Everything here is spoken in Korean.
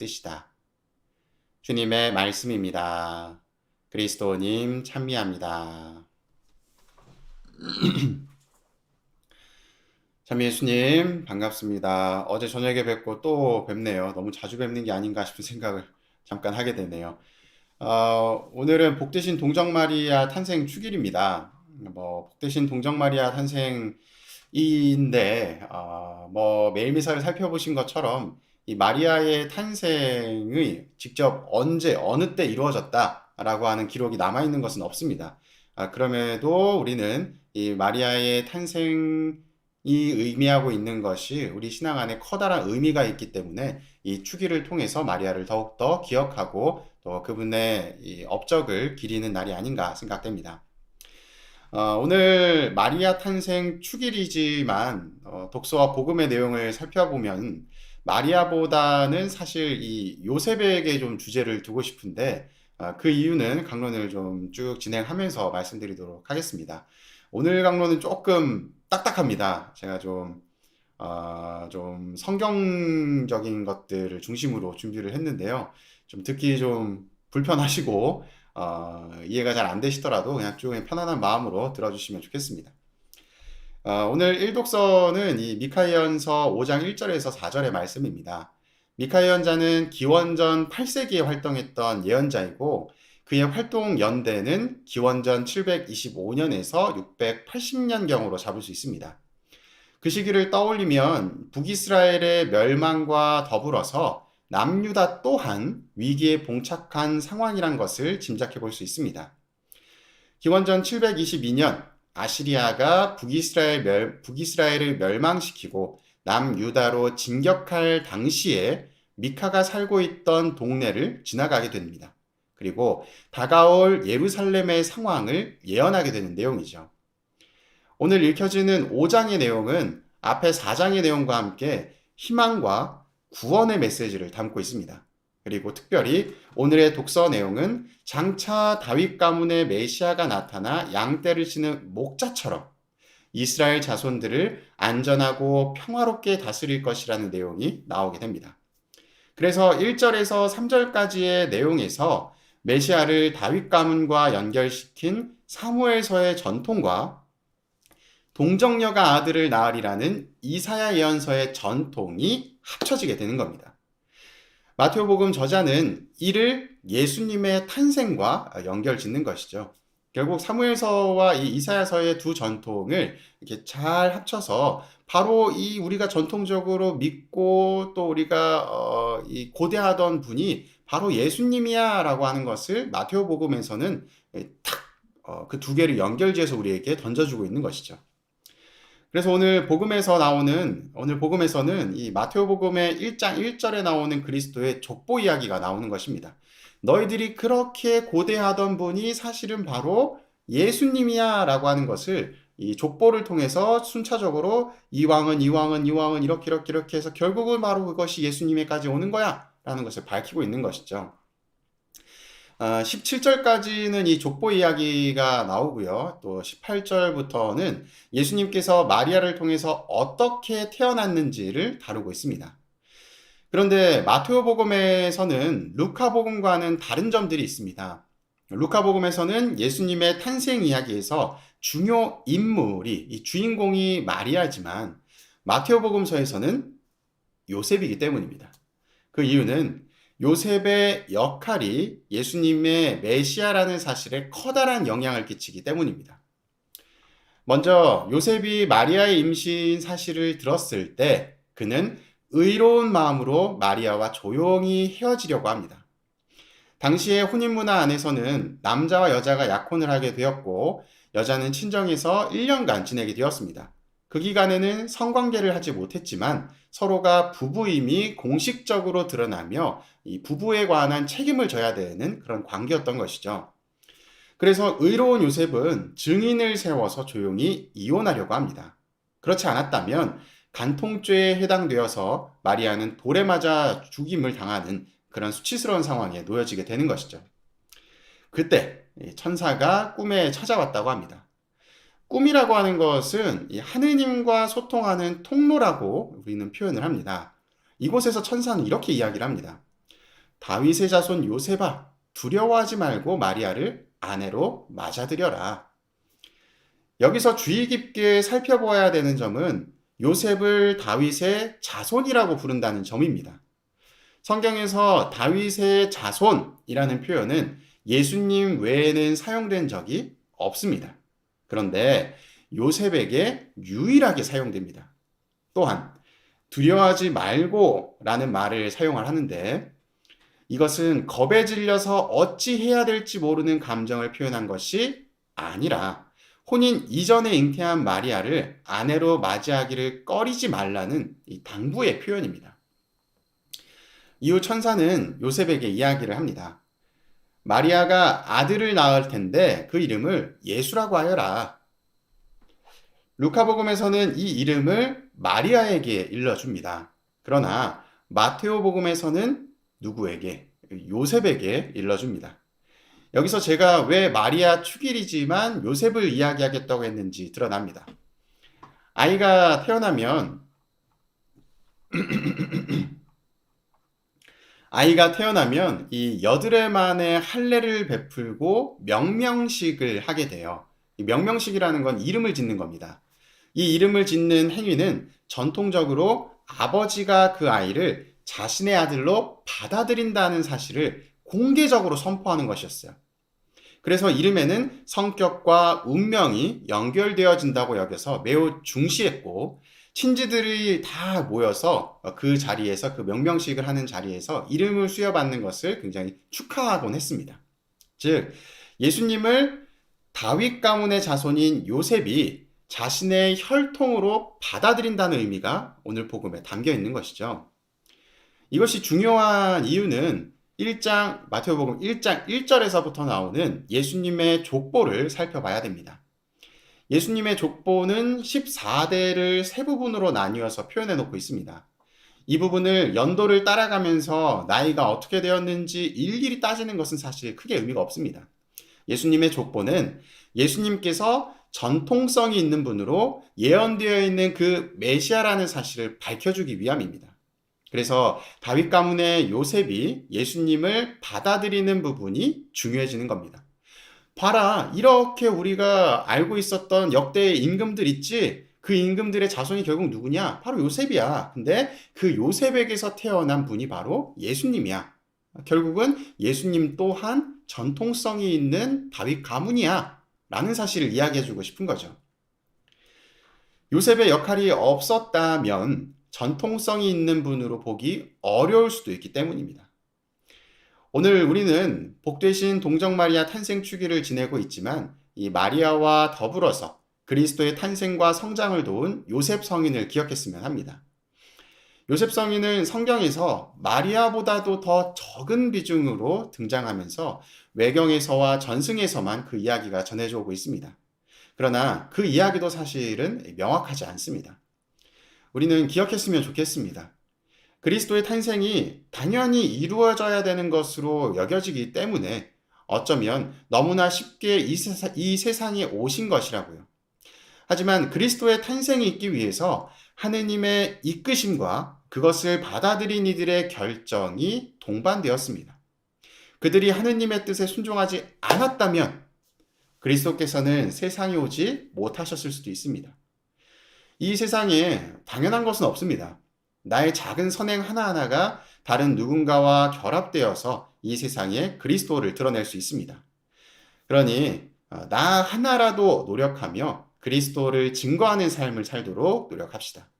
뜻이다. 주님의 말씀입니다. 그리스도님 찬미합니다. 찬미 예수님 반갑습니다. 어제 저녁에 뵙고 또 뵙네요. 너무 자주 뵙는 게 아닌가 싶은 생각을 잠깐 하게 되네요. 오늘은 복되신 동정마리아 탄생 축일입니다. 복되신 동정마리아 탄생인데, 매일 미사를 살펴보신 것처럼 이 마리아의 탄생이 직접 언제, 어느 때 이루어졌다라고 하는 기록이 남아있는 것은 없습니다. 그럼에도 우리는 이 마리아의 탄생이 의미하고 있는 것이 우리 신앙 안에 커다란 의미가 있기 때문에 이 축일을 통해서 마리아를 더욱더 기억하고 또 그분의 이 업적을 기리는 날이 아닌가 생각됩니다. 오늘 마리아 탄생 축일이지만 독서와 복음의 내용을 살펴보면 마리아보다는 사실 이 요셉에게 좀 주제를 두고 싶은데 그 이유는 강론을 좀 쭉 진행하면서 말씀드리도록 하겠습니다. 오늘 강론은 조금 딱딱합니다. 제가 좀 성경적인 것들을 중심으로 준비를 했는데요. 좀 듣기 좀 불편하시고 이해가 잘 안 되시더라도 그냥 좀 편안한 마음으로 들어주시면 좋겠습니다. 오늘 일독서는 이 미카예언서 5장 1절에서 4절의 말씀입니다. 미카 예언자는 기원전 8세기에 활동했던 예언자이고 그의 활동 연대는 기원전 725년에서 680년경으로 잡을 수 있습니다. 그 시기를 떠올리면 북이스라엘의 멸망과 더불어서 남유다 또한 위기에 봉착한 상황이란 것을 짐작해 볼 수 있습니다. 기원전 722년 아시리아가 북이스라엘을 멸망시키고 남유다로 진격할 당시에 미카가 살고 있던 동네를 지나가게 됩니다. 그리고 다가올 예루살렘의 상황을 예언하게 되는 내용이죠. 오늘 읽혀지는 5장의 내용은 앞에 4장의 내용과 함께 희망과 구원의 메시지를 담고 있습니다. 그리고 특별히 오늘의 독서 내용은 장차 다윗 가문의 메시아가 나타나 양떼를 치는 목자처럼 이스라엘 자손들을 안전하고 평화롭게 다스릴 것이라는 내용이 나오게 됩니다. 그래서 1절에서 3절까지의 내용에서 메시아를 다윗 가문과 연결시킨 사무엘서의 전통과 동정녀가 아들을 낳으리라는 이사야 예언서의 전통이 합쳐지게 되는 겁니다. 마태복음 저자는 이를 예수님의 탄생과 연결 짓는 것이죠. 결국 사무엘서와 이 이사야서의 두 전통을 이렇게 잘 합쳐서 바로 이 우리가 전통적으로 믿고 또 우리가 이 고대하던 분이 바로 예수님이야라고 하는 것을 마태복음에서는 탁 그 두 개를 연결지어서 우리에게 던져주고 있는 것이죠. 그래서 오늘 복음에서는 이 마테오복음의 1장 1절에 나오는 그리스도의 족보 이야기가 나오는 것입니다. 너희들이 그렇게 고대하던 분이 사실은 바로 예수님이야 라고 하는 것을 이 족보를 통해서 순차적으로 이왕은 이렇게 해서 결국은 바로 그것이 예수님에까지 오는 거야 라는 것을 밝히고 있는 것이죠. 17절까지는 이 족보 이야기가 나오고요. 또 18절부터는 예수님께서 마리아를 통해서 어떻게 태어났는지를 다루고 있습니다. 그런데 마테오복음에서는 루카복음과는 다른 점들이 있습니다. 루카복음에서는 예수님의 탄생 이야기에서 중요 인물이, 이 주인공이 마리아지만 마테오복음서에서는 요셉이기 때문입니다. 그 이유는 요셉의 역할이 예수님의 메시아라는 사실에 커다란 영향을 끼치기 때문입니다. 먼저 요셉이 마리아의 임신 사실을 들었을 때 그는 의로운 마음으로 마리아와 조용히 헤어지려고 합니다. 당시의 혼인 문화 안에서는 남자와 여자가 약혼을 하게 되었고 여자는 친정에서 1년간 지내게 되었습니다. 그 기간에는 성관계를 하지 못했지만 서로가 부부임이 공식적으로 드러나며 이 부부에 관한 책임을 져야 되는 그런 관계였던 것이죠. 그래서 의로운 요셉은 증인을 세워서 조용히 이혼하려고 합니다. 그렇지 않았다면 간통죄에 해당되어서 마리아는 돌에 맞아 죽임을 당하는 그런 수치스러운 상황에 놓여지게 되는 것이죠. 그때 천사가 꿈에 찾아왔다고 합니다. 꿈이라고 하는 것은 하느님과 소통하는 통로라고 우리는 표현을 합니다. 이곳에서 천사는 이렇게 이야기를 합니다. 다윗의 자손 요셉아, 두려워하지 말고 마리아를 아내로 맞아들여라. 여기서 주의 깊게 살펴보아야 되는 점은 요셉을 다윗의 자손이라고 부른다는 점입니다. 성경에서 다윗의 자손이라는 표현은 예수님 외에는 사용된 적이 없습니다. 그런데 요셉에게 유일하게 사용됩니다. 또한 두려워하지 말고 라는 말을 사용을 하는데 이것은 겁에 질려서 어찌 해야 될지 모르는 감정을 표현한 것이 아니라 혼인 이전에 잉태한 마리아를 아내로 맞이하기를 꺼리지 말라는 이 당부의 표현입니다. 이후 천사는 요셉에게 이야기를 합니다. 마리아가 아들을 낳을 텐데 그 이름을 예수라고 하여라. 루카복음에서는 이 이름을 마리아에게 일러줍니다. 그러나 마테오복음에서는 누구에게? 요셉에게 일러줍니다. 여기서 제가 왜 마리아 축일이지만 요셉을 이야기하겠다고 했는지 드러납니다. 아이가 태어나면 이 여드레 만에 할례를 베풀고 명명식을 하게 돼요. 이 명명식이라는 건 이름을 짓는 겁니다. 이 이름을 짓는 행위는 전통적으로 아버지가 그 아이를 자신의 아들로 받아들인다는 사실을 공개적으로 선포하는 것이었어요. 그래서 이름에는 성격과 운명이 연결되어진다고 여겨서 매우 중시했고 친지들이 다 모여서 그 자리에서 그 명명식을 하는 자리에서 이름을 수여받는 것을 굉장히 축하하곤 했습니다. 즉 예수님을 다윗 가문의 자손인 요셉이 자신의 혈통으로 받아들인다는 의미가 오늘 복음에 담겨 있는 것이죠. 이것이 중요한 이유는 마태복음 1장 1절에서부터 나오는 예수님의 족보를 살펴봐야 됩니다. 예수님의 족보는 14대를 세 부분으로 나뉘어서 표현해 놓고 있습니다. 이 부분을 연도를 따라가면서 나이가 어떻게 되었는지 일일이 따지는 것은 사실 크게 의미가 없습니다. 예수님의 족보는 예수님께서 전통성이 있는 분으로 예언되어 있는 그 메시아라는 사실을 밝혀주기 위함입니다. 그래서 다윗 가문의 요셉이 예수님을 받아들이는 부분이 중요해지는 겁니다. 봐라, 이렇게 우리가 알고 있었던 역대의 임금들 있지? 그 임금들의 자손이 결국 누구냐? 바로 요셉이야. 근데 그 요셉에게서 태어난 분이 바로 예수님이야. 결국은 예수님 또한 전통성이 있는 다윗 가문이야. 라는 사실을 이야기해주고 싶은 거죠. 요셉의 역할이 없었다면 전통성이 있는 분으로 보기 어려울 수도 있기 때문입니다. 오늘 우리는 복되신 동정 마리아 탄생 축일을 지내고 있지만 이 마리아와 더불어서 그리스도의 탄생과 성장을 도운 요셉 성인을 기억했으면 합니다. 요셉 성인은 성경에서 마리아보다도 더 적은 비중으로 등장하면서 외경에서와 전승에서만 그 이야기가 전해져 오고 있습니다. 그러나 그 이야기도 사실은 명확하지 않습니다. 우리는 기억했으면 좋겠습니다. 그리스도의 탄생이 당연히 이루어져야 되는 것으로 여겨지기 때문에 어쩌면 너무나 쉽게 이 세상에 오신 것이라고요. 하지만 그리스도의 탄생이 있기 위해서 하느님의 이끄심과 그것을 받아들인 이들의 결정이 동반되었습니다. 그들이 하느님의 뜻에 순종하지 않았다면 그리스도께서는 세상에 오지 못하셨을 수도 있습니다. 이 세상에 당연한 것은 없습니다. 나의 작은 선행 하나하나가 다른 누군가와 결합되어서 이 세상에 그리스도를 드러낼 수 있습니다. 그러니 나 하나라도 노력하며 그리스도를 증거하는 삶을 살도록 노력합시다.